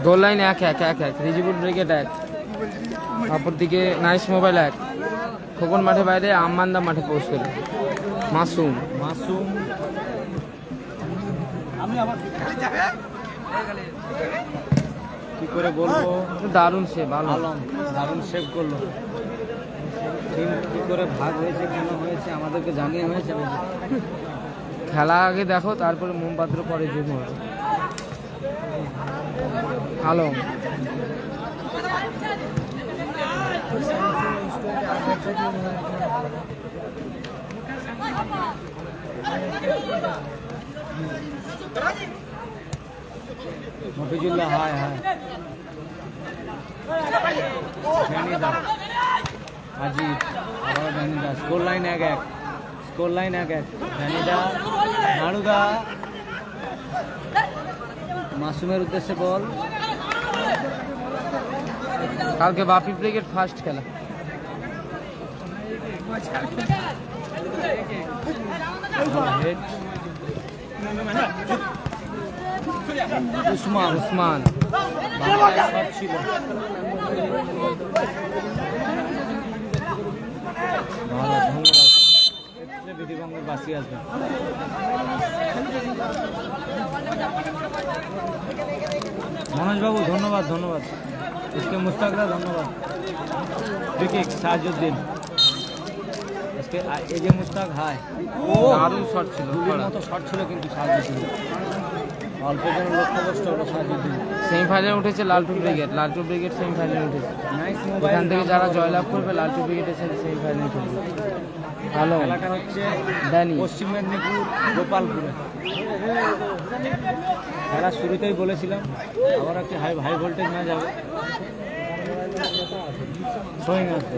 গোল লাইনে 1-1 রিজিবুল ব্রিগেড 1, অপরদিকে নাইস মোবাইল 1। খোকন মাঠে বাইরে, আম্মান্দা মাঠে পৌঁছ গেল। মাসুম মাসুম কি করে বলবো, দারুণ সে ভালো। আলম দারুণ সেভ করলো। টিম কি করে ভাগ হয়েছে, কেন হয়েছে আমাদেরকে জানিয়ে হয়েছে নাকি? খেলা আগে দেখো, তারপরে মোম পাত্র পরে যোগ হবে। আলম মফিজুল্লাহ, হায় হায়। ভ্যানিদা, আজিত, আবার ভ্যানিদা। Score line 1-1, score line 1-1। ভ্যানিদা, নাড়ুদা, মাসুমের উদ্দেশ্যে বল। কালকে বাপি ব্রিগেড ফার্স্ট খেলা। হেড উসমান, উসমান বাংলায় শট ছিল। ভালো, ধন্যবাদ। বিধিবঙ্গের বাসি আসবে। মনোজবাবু ধন্যবাদ, ধন্যবাদ। इसके मुस्ताकरा ধন্যবাদ। विकेट साजुद्दीन, इसके एजे मुस्ताक, हाय। দারুণ শট ছিল। গুলির মতো শট ছিল কিন্তু সাজুদ্দিন অল্প যেন লক্ষ্যভ্রষ্ট হলো সাজুদ্দিন। সেমিফাইনালে উঠেছে লালটু ব্রিগেড, লালটু ব্রিগেড সেমিফাইনালে উঠেছে। নাইস এখান মোবাইল। থেকে যারা জয়লাভ করবে লালটু ব্রিগেডের সাথে সেমিফাইনালে খেলবে। ভালো খেলাটা হচ্ছে ড্যানি। পশ্চিম মেদিনীপুর গোপালপুরে। খেলা শুরুতেই বলেছিলাম আবার একটি হাই ভোল্টেজ ম্যাচ হবে। সোয়িং আসবে।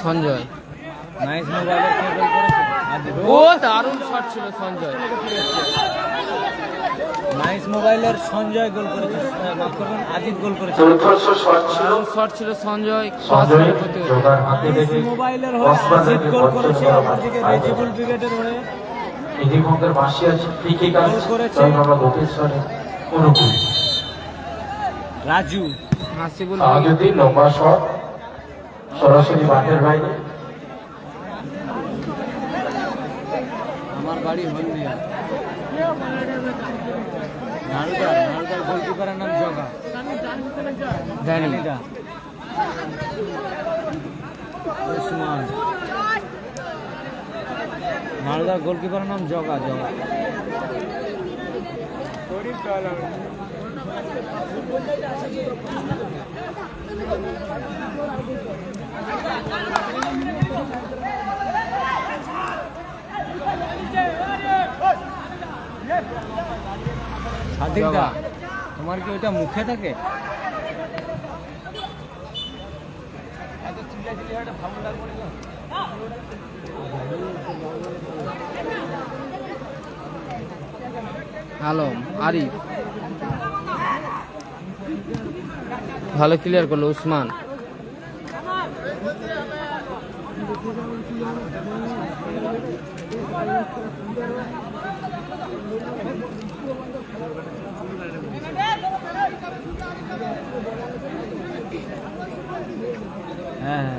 সঞ্জয়, নাইস মোবাইলের কে গোল করেছে? ও দারুণ শট ছিল সঞ্জয়। নাইস মোবাইলের সঞ্জয় গোল করেছে, মাফ করবেন আজিত গোল করেছে। চতুর্থ শট ছিল দারুণ শট ছিল সঞ্জয়। সঞ্জয়, জোগাড় হাতে নাইস রেখে মোবাইলের হয়ে আজিত গোল করেছে, অপরদিকে রেজিবুল ব্রিগেডের হয়ে বিধিবঙ্গের বাসি আছে। ফ্রি কিক গোল আসছে করেছে। জয় বাবা গোপেশ্বরের অনুকূল। রাজু। হাসিবুল যদি লম্বা শট সরাসরি মাঠের বাইরে। আমার বাড়ি হলদিয়া। নাড়ুদার গোলকিপারের নাম জগা। ড্যানি। ভ্যানিদা, উসমান। নাড়ুদার গোলকিপারের নাম জগা। সাদিকদা, তোমার কি ওইটা মুখে থাকে? আলম, আরিফ ভালো ক্লিয়ার করলো। উসমান, হ্যাঁ,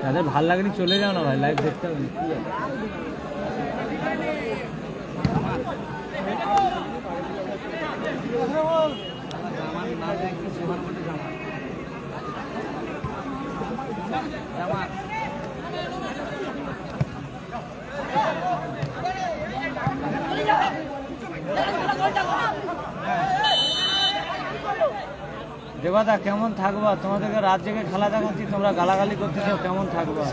তাদের ভাল লাগেনি চলে যাও না ভাই, লাইভ দেখতে হবে। দেবাদা কেমন থাকবা? তোমাদেরকে রাত জেগে খেলা দেখাচ্ছি, তোমরা গালাগালি করতেছ, কেমন থাকবা?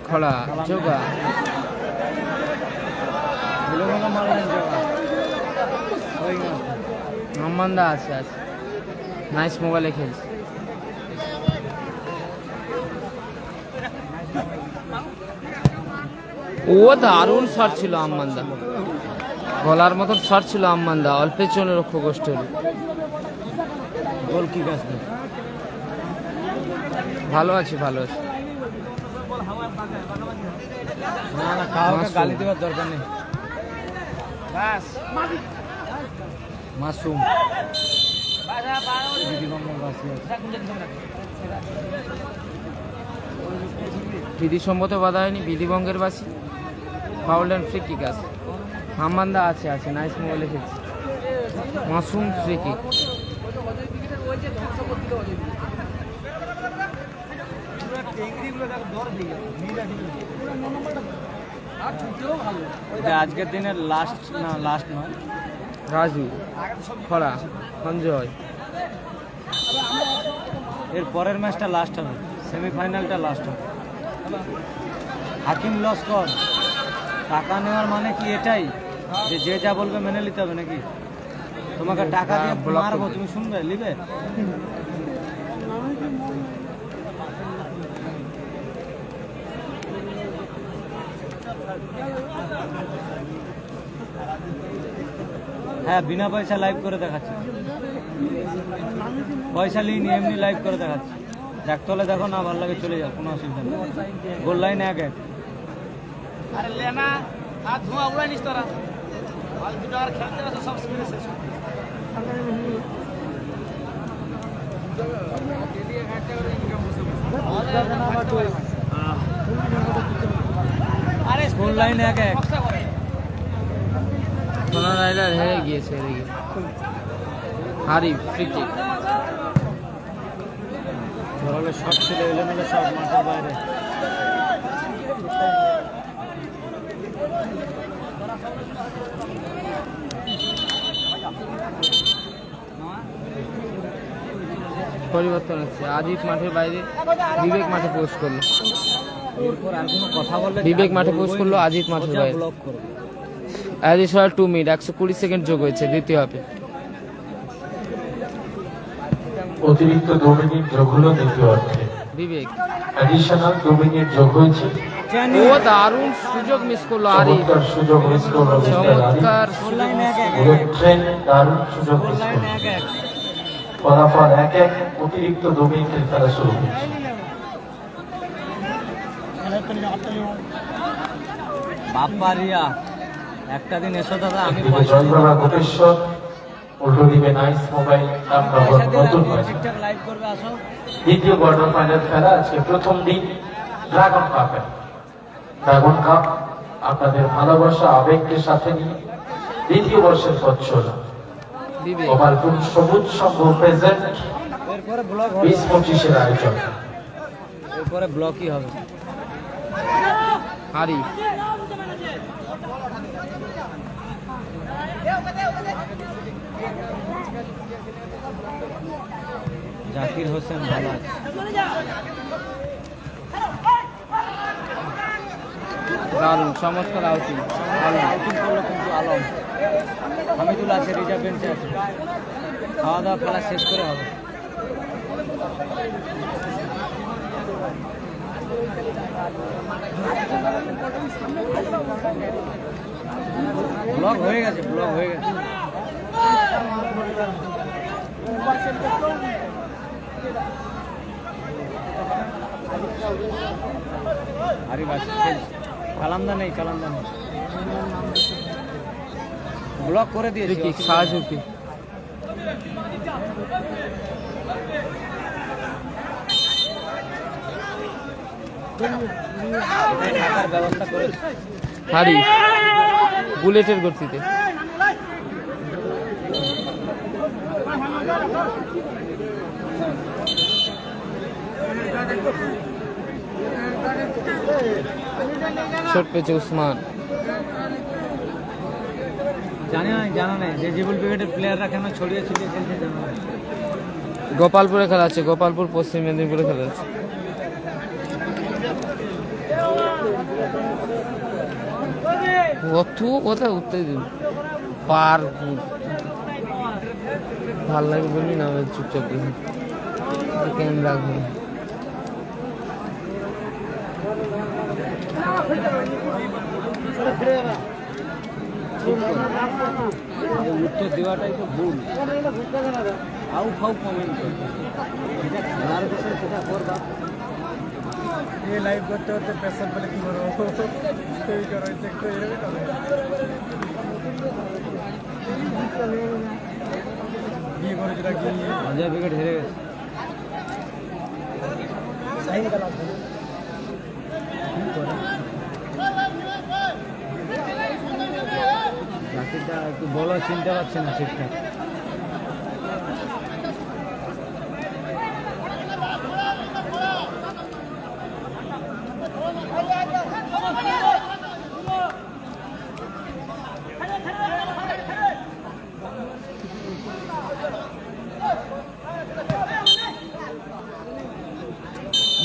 খোলা চোখা আম্মান্দা আছে আছে নাইস মোবাইলে খেলছে। ও দারুণ শট ছিল আম্মান্দা, গলার মতন শট ছিল আম্মান্দা, অল্পের জন্য লক্ষ্য কষ্ট হল। গোল কি আসবে? ভালো আছে ভালো আছে। না না, কাউকে গালি দেওয়ার দরকার নেই। মাসুম বিধিসম্মত বাধা হয়নি, বিধিভঙ্গের বাসী, ফাউল অ্যান্ড ফ্রি কিক আছে। আম্মান্দা আছে আছে নাইস মোবাইলে খেলছে। Masum free kick. আজকের দিনের লাস্ট না, লাস্ট নয়, রাজু খরা সঞ্জয়, এর পরের ম্যাচটা লাস্ট হবে, সেমিফাইনালটা লাস্ট হবে। হাকিম লস্কর, টাকা নেওয়ার মানে কি এটাই যে যে যা বলবে মেনে নিতে হবে নাকি? তোমাকে টাকা দিয়ে মারবো, তুমি শুনবে, নিবে? হ্যাঁ, বিনা পয়সা লাইভ করে দেখাচ্ছি, পয়সা নিইনি, এমনি লাইভ করে দেখাচ্ছি। দেখতে হলে দেখো, না ভালো লাগে চলে যাও, কোনো অসুবিধা নেই। গোল লাইন এক এক। আরে লেনা আর ধোঁয়া উড়াই নিস তোরা, আর দুটো আর খেলতে আসো, সব স্পিডে শেষ। আরে গোল লাইন এক এক। সোনা রাইডার হেরে গিয়েছে এদিকে। হারিফ ফ্রি কিক। ধরলে শট ছিল, এলোমেলো শট মাঠের বাইরে। পরিবর্তন হচ্ছে, আজিত মাঠের বাইরে, বিবেক মাঠে পোস্ট করলো। এরপর আর কোনো কথা বললে বিবেক মাঠে পোস্ট করলো, আজিত মাঠের বাইরে। ব্লক করবে। অ্যাডিশনাল 2 মিনিট 120 সেকেন্ড যোগ হয়েছে দ্বিতীয় হাফে। অতিরিক্ত 2 মিনিট যোগ হলো দ্বিতীয় অর্ধে। বিবেক অ্যাডিশনাল 2 মিনিট যোগ হয়েছে। ও দারুণ সুযোগ মিস করলো আরিফ, চমৎকার সুযোগ মিস করলো চমৎকার গোল সুযোগ লাইন এক এক। বুলেট ট্রেন দারুণ সুযোগ গোল মিস লাইন করলো। এক এক। ফলাফল 1-1, অতিরিক্ত 2 মিনিটের খেলা শুরু হয়েছে। বাপ্পারিয়া, একটা দিন এসো দাদা, আমি একদিকে পয়সা জয়প্রভা গোপেশ্বর, উল্টো দিকে নাইস মোবাইল পয়সা দিয়ে নতুন রাখবো, বাজার। ঠিকঠাক লাইভ করবে, আসো। দ্বিতীয় কোয়ার্টার ফাইনাল খেলা আজকে প্রথম দিন ড্রাগন কাপে। ড্রাগন কাপ আপনাদের ভালোবাসা আবেগকে সাথে নিয়ে দ্বিতীয় বর্ষের পথ চলা। বিবেক গোপালপুর সবুজ সংঘ প্রেজেন্ট এরপরে ব্লক হবে, 20-25 আয়োজন। এরপরে ব্লকই হবে। আরিফ জাকির হোসেন ভালো আছে। দারুণ চমৎকার আউটিং। আউটিং করলো কিন্তু আলম। হামিদুল আছে, রিজার্ভ বেঞ্চে আছে। খাওয়া দাওয়া খেলা শেষ করে হবে। ব্লক হয়ে গেছে, ব্লক হয়ে গেছে। আরে বাস কালামদা নেই, কালামদা নেই, ব্লক করে দিয়েছি। কি সাহায্যকে থাকার ব্যবস্থা করে হারি বুলেটের গতিতে শট পেয়েছে উসমান। জানা নেই যে জিবুল ব্রিগেডের প্লেয়াররা কেন ছড়িয়ে ছিটিয়ে খেলছে জানা নেই। গোপালপুরে খেলা আছে, গোপালপুর পশ্চিম মেদিনীপুরে খেলা আছে। কত কথা উঠতে দিন পার ভাল লাগে বলবি না, চুপচাপ দেখি কেমন রাখবো। উত্তর দেওয়াটাই তো ভুল, আউ ফাউ কমেন্ট করবে, যেটা খেলার বিষয় সেটা করবা। ये लाइव करते होते पैसा पहले की करो कोई करो चेक तो ये भी करो ये करो जरा कि অজয় ব্রিগেড হেরে গেছে। सही निकला বাকিটা একটু বলো, চিনতে পারছে না ঠিকঠাক।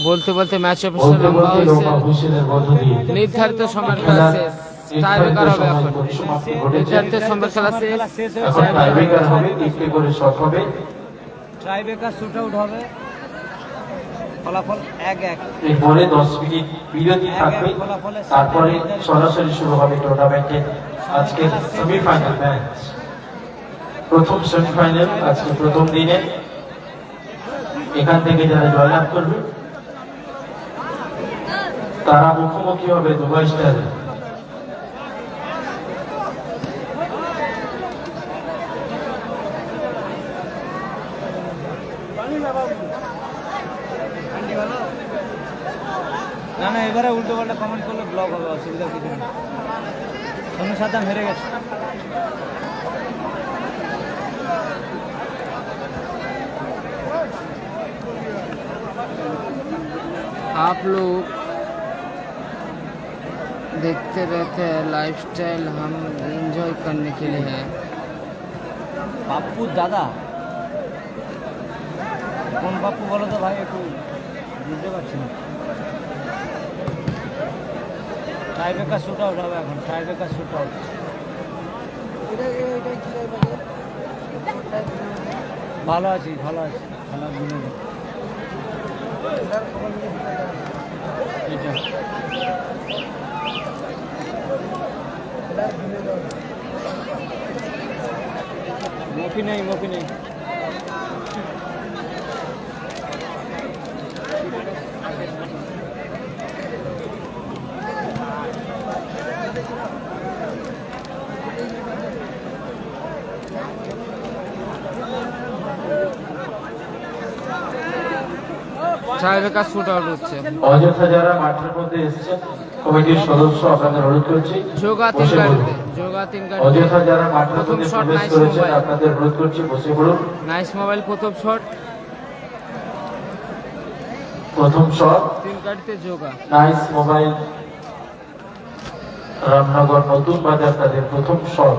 বলতে বলতে ম্যাচ অফিসার লম্বা হয়েছে, নির্ধারিত সময়ের খেলা শেষ, টাই ব্রেকার হবে এখন। নির্ধারিত সময়ের খেলা শেষ, এখন টাইব্রেকার হবে, 3টে করে শট হবে। ট্রাইব্রেকার শুট আউট হবে, ফলাফল 1-1। এরপরে 10 মিনিট বিরতি থাকবে, তারপরে সরাসরি শুরু হবে টুর্নামেন্টের আজকের সেমিফাইনাল ম্যাচ। প্রথম সেমিফাইনাল আজকে প্রথম দিনে, এখান থেকে যারা জয়লাভ করবে তারা মুখোমুখি হবে দুবাই স্টারে। না না, এবারে উল্টো পাল্টা কমেন্ট করলে ব্লক হবে, অসুবিধা কিছু নেই। সোনু সাদ্দাম হেরে গেছে। आप लोग देखते रहते हैं, लाइफस्टाइल हम एंजॉय करने के लिए है। পাপ্পু দাদা, কোন পাপ্পু বলো তো ভাই, একটু বুঝতে পারছি না। টাইব্রেকার শুট আউট হবে এখন, টাইব্রেকার শুট আউট। ভালো আছি, ভালো আছি, খেলা বুঝে এটা মফি নেই, মফি নেই। টাই ব্রেকার শুট আউট হচ্ছে। অযথা যারা মাঠের মধ্যে এসেছেন কমিটির সদস্য আপনাদের অনুরোধ করছি যোগা তিন বসে পড়ুন। গাড়িতে, যোগা তিন গাড়িতে। অযথা যারা মাঠের প্রথম মধ্যে শট প্রবেশ নাইস করেছেন মোবাইল, আপনাদের অনুরোধ করছি বসে পড়ুন। নাইস মোবাইল প্রথম শট, প্রথম শট তিন গাড়িতে যোগা। নাইস মোবাইল রামনগর নতুন বাজার তাদের প্রথম শট।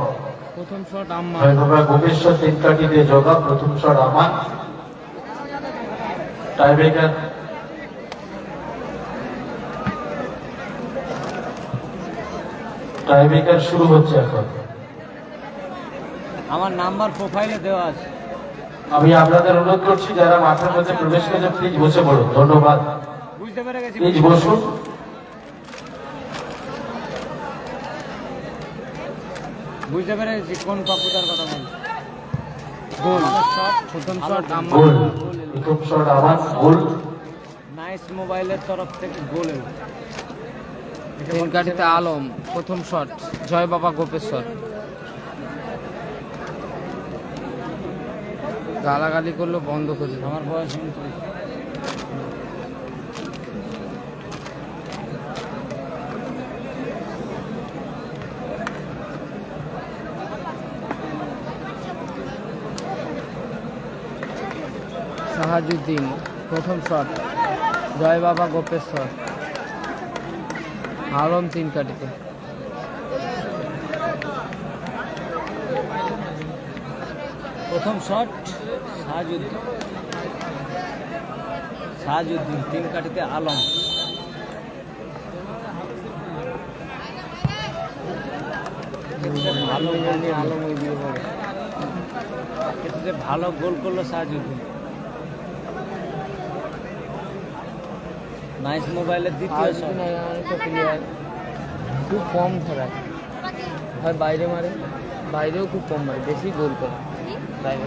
প্রথম শট আম্মা, গোপেশ্বর তিনকাঠিতে যোগা, প্রথম শট আমান। টাইব্রেকার টাইব্রেকার শুরু হচ্ছে এখন। আমার নাম্বার প্রোফাইলে দেওয়া আছে। আমি আপনাদের অনুরোধ করছি যারা মাঠের মধ্যে প্রবেশ করেছেন প্লিজ বসে পড়ুন, ধন্যবাদ। বুঝতে পেরে গেছি, প্লিজ বসুন। বুঝতে পেরে গেছি কোন পাপ্পুদার কথা বলছি। গোল শট, প্রথম শট আম্মা, গোল, প্রথম শট আমান, গোল। নাইস মোবাইলের তরফ থেকে গোল এলো। তিন কাঠিতে আলম প্রথম শট, জয় বাবা গোপেশ্বর। গালাগালি করলো, বন্ধ করে দিল। আমার বয়স কিন্তু সাহাজুদ্দিন প্রথম শট, জয় বাবা গোপেশ্বর। আলম তিন কাঠিতে। প্রথম শট সাহাজুদ্দিন, সাহাজুদ্দিন তিন কাঠিতে আলম। ভালো গোল, আলম ওই দিয়ে বলে। ক্ষেত্রে ভালো গোল করলো সাহাজুদ্দিন। নাইস মোবাইলের দ্বিতীয় শট। সাহাজুদ্দিন অনেকটা প্লেয়ার খুব কম ধরায়, হয় বাইরে মারে, বাইরেও খুব কম মারে, বেশি গোল করে বাইরে।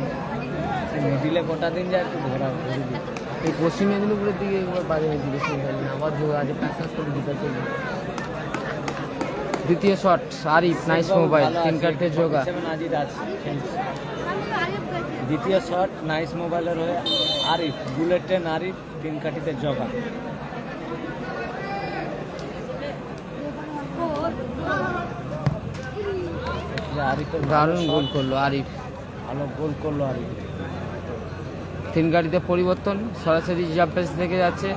মিডিলে কটা দিন যায় একটু ধরা ধরে দিই। এই পশ্চিম মেদিনীপুরের দিকে একবার বাইরে বেশি খেলে না, আবার যোগ আজ প্র্যাকটিস করে দিতে চলে। দ্বিতীয় শট আরিফ, নাইস মোবাইল, তিন কাঠিতে যোগা। আজিদ আছে খেলছে। দ্বিতীয় শট নাইস মোবাইলের হয়ে আরিফ, বুলেট ট্রেন আরিফ, তিন কাঠিতে জগা। আরিফের দারুণ গোল করলো আরিফ, ভালো গোল করলো আরিফ। তিন গাড়িতে পরিবর্তন, সরাসরি জাম্পেস থেকে যাচ্ছে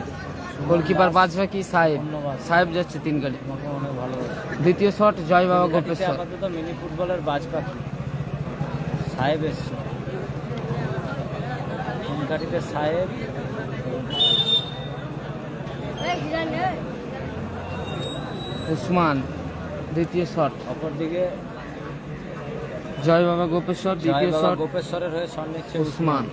গোলকিপার বাজবাকি সাহেব, ধন্যবাদ। সাহেব যাচ্ছে তিন গাড়ি। আমাকে অনেক ভালোবাসে। দ্বিতীয় শট জয় বাবা গোপেশ্বর। আপাতত মিনি ফুটবলের বাজ পাখি সাহেব এসছে। তিন কাঠিতে সাহেব, উসমান দ্বিতীয় শট, অপরদিকে জয় বাবা গোপেশ্বর দ্বিতীয় জয় বাবা শট, গোপেশ্বরের হয়ে শট নিচ্ছে উসমান।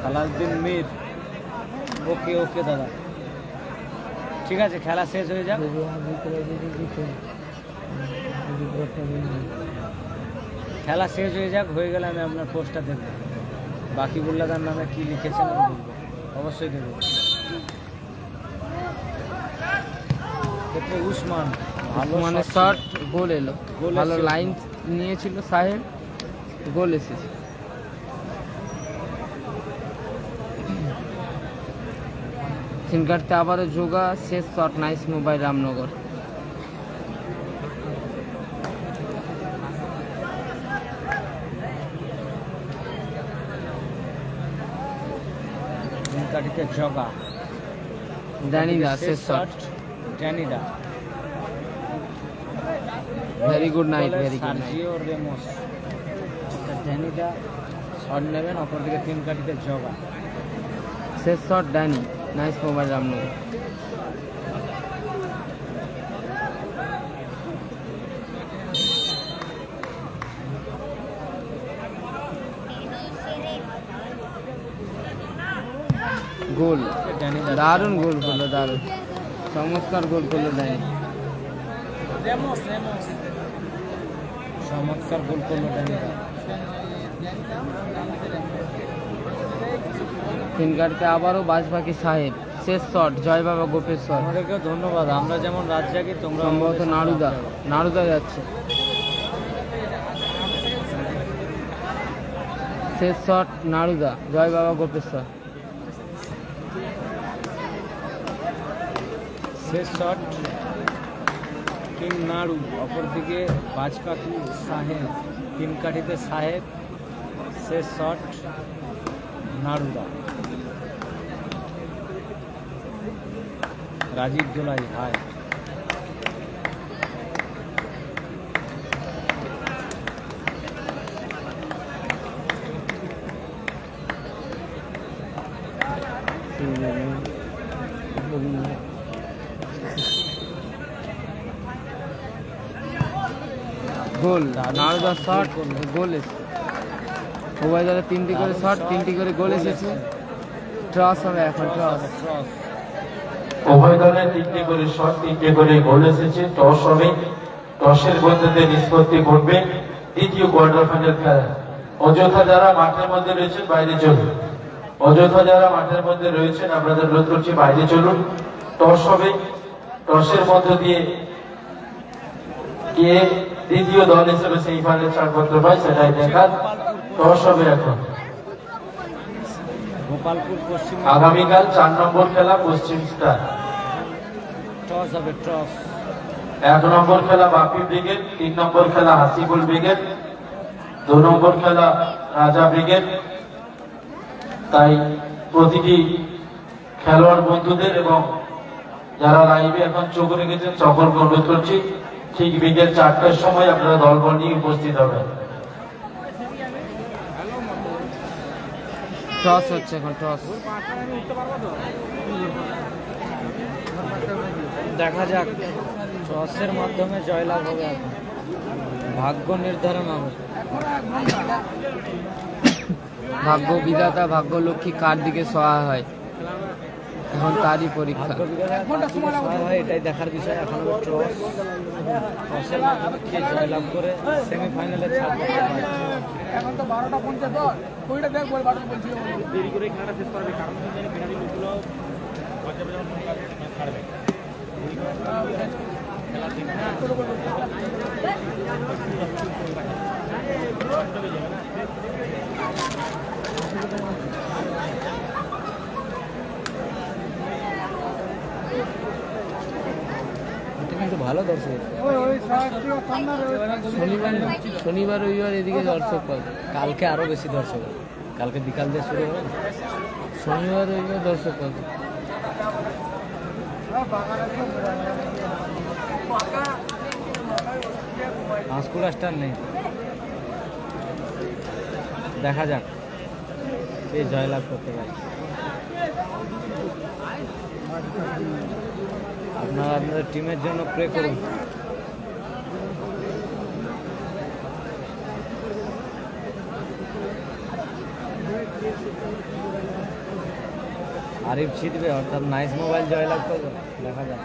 সালাউদ্দিন মির, ওকে ওকে দাদা, ঠিক আছে, খেলা শেষ হয়ে যাক। খেলা শেষ হয়ে যাক, হয়ে গেলে আমি আপনার পোস্টটা দেখব। বাকি বুল্লাদার নামে কি লিখেছেন আমি দেখব, অবশ্যই দেখব। ক্ষেত্রে উসমান, ভালো উসমানের shot শট, গোল এলো। গোল ভালো এসেছে। লাইন নিয়েছিল সাহেব, গোল এসেছে। তিন কাটতে আবারও যোগা, শেষ শট নাইস মোবাইল রামনগর। তিন কাঠিতে জগা, ড্যানিদা শেষ শট। ড্যানিদা, very good night, very good night. Sergio Ramos. ড্যানিদা শট নেবেন, অপরদিকে তিন কাঠিতে জগা। শেষ shot Danny, Nice Mobile Ramnagar. Goal, ড্যানিদা দারুণ গোল করলো, দারুণ চমৎকার গোল করলো ড্যানি। চমৎকার গোল করলো ড্যানিদা। তিন কাটতে আবারও বাজবাকি সাহেব, শেষ শট জয় বাবা গোপেশ্বর। আমাদেরকেও ধন্যবাদ, আমরা যেমন রাত জাগি তোমরা সম্ভবত নাড়ুদা, নাড়ুদা যাচ্ছে। শেষ শট নাড়ুদা, জয় বাবা গোপেশ্বর। শেষ শট কিং নাড়ু, অপরদিকে বাজপাখি সাহেব, তিন কাঠিতে সাহেব, শেষ শট নাড়ুদা। রাজীব জোলাই ভাই, গোল, নাড়ুদার শট, গোল এসেছে। উভয় দলে তিনটি করে শট, তিনটি করে গোল এসেছে। টস হবে এখন, টস। উভয় দলের 3টে করে শট, 3টে করে গোল এসেছে। টস হবে, টসের মধ্যে দিয়ে নিষ্পত্তি ঘটবে দ্বিতীয় কোয়ার্টার ফাইনাল খেলা। অযথা যারা মাঠের মধ্যে রয়েছেন বাইরে চলুন, অযথা যারা মাঠের মধ্যে রয়েছেন আপনাদের অনুরোধ করছি বাইরে চলুন। টস হবে, টসের মধ্য দিয়ে কে দ্বিতীয় দল হিসেবে সেই ফাইনাল ছাড়পত্র পায় সেটাই দেখার। টস হবে এখন। গোপালপুর পশ্চিম আগামীকাল 4 নম্বর খেলা পশ্চিম স্টার। টস হবে, টস। 1 নম্বর খেলা বাপি ব্রিগেড, 3 নম্বর খেলা হাসিবুল ব্রিগেড, 2 নম্বর খেলা রাজা ব্রিগেড। তাই প্রতিটি খেলোয়াড় বন্ধুদের এবং যারা লাইভে এখন চোখ রেখেছেন সকলকে অনুরোধ করছি ঠিক বিকেল 4টার সময় আপনারা দলবল নিয়ে উপস্থিত হবেন। টস হচ্ছে এখন, টস। দেখা যাক টসের মাধ্যমে জয়লাভ হবে এখন, ভাগ্য নির্ধারণ হবে। ভাগ্য বিধাতা, ভাগ্য লক্ষ্মী কার দিকে সহায় হয় এখন তারই পরীক্ষা। ভাগ্য বিধাতা কার দিকে সহায় হয় এটাই দেখার বিষয়। এখন হবে টস, টসের মাধ্যমে কে জয়লাভ করে সেমিফাইনালে ছাড়বে। এখন তো 12টা 50 ওইটা দেখ বল 12টা বলছি দেরি করে খেলাটা শেষ করবে, কারণ জানি বিনারি লোকগুলো বাচ্চা যখন ছাড়বে। এটা কিন্তু ভালো দর্শক। শনিবার রবিবার এদিকে দর্শক পাবে, কালকে আরো বেশি দর্শক হবে। কালকে বিকাল দিয়ে শুরু হবে, শনিবার রবিবার দর্শক পাবে। পাঁশকুড়া স্টার নেই। দেখা যাক কে জয়লাভ করতে পারে। আপনারা আপনাদের টিমের জন্য প্রে করুন। আরিফ জিতবে অর্থাৎ নাইস মোবাইল জয়লাভ করবে, দেখা যাক।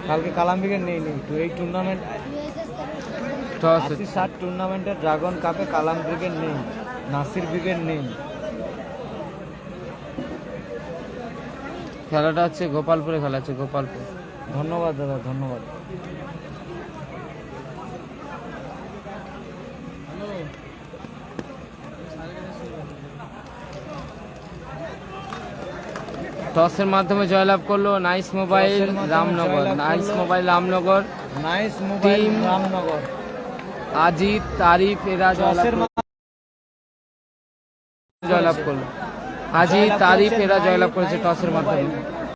কালকে কালাম ব্রিগেড নেই তো এই টুর্নামেন্ট টস 80-60 টুর্নামেন্টের ড্রাগন কাপে কালাম ব্রিগেড নেই, নাসির ব্রিগেড নেই। খেলাটা হচ্ছে গোপালপুরে, খেলা হচ্ছে গোপালপুর। ধন্যবাদ দাদা, ধন্যবাদ। টসের মাধ্যমে জয়লাভ করলো নাইস মোবাইল টসের মাধ্যমে রামনগর, জয়লাভ নাইস করলো Mobile Ramnagar. Nice Mobile team Ramnagar. Ajit, Tarif এরা টসের জয়লাভ করলো। আজিত, তারিফ এরা জয়লাভ করেছে টসের মাধ্যমে।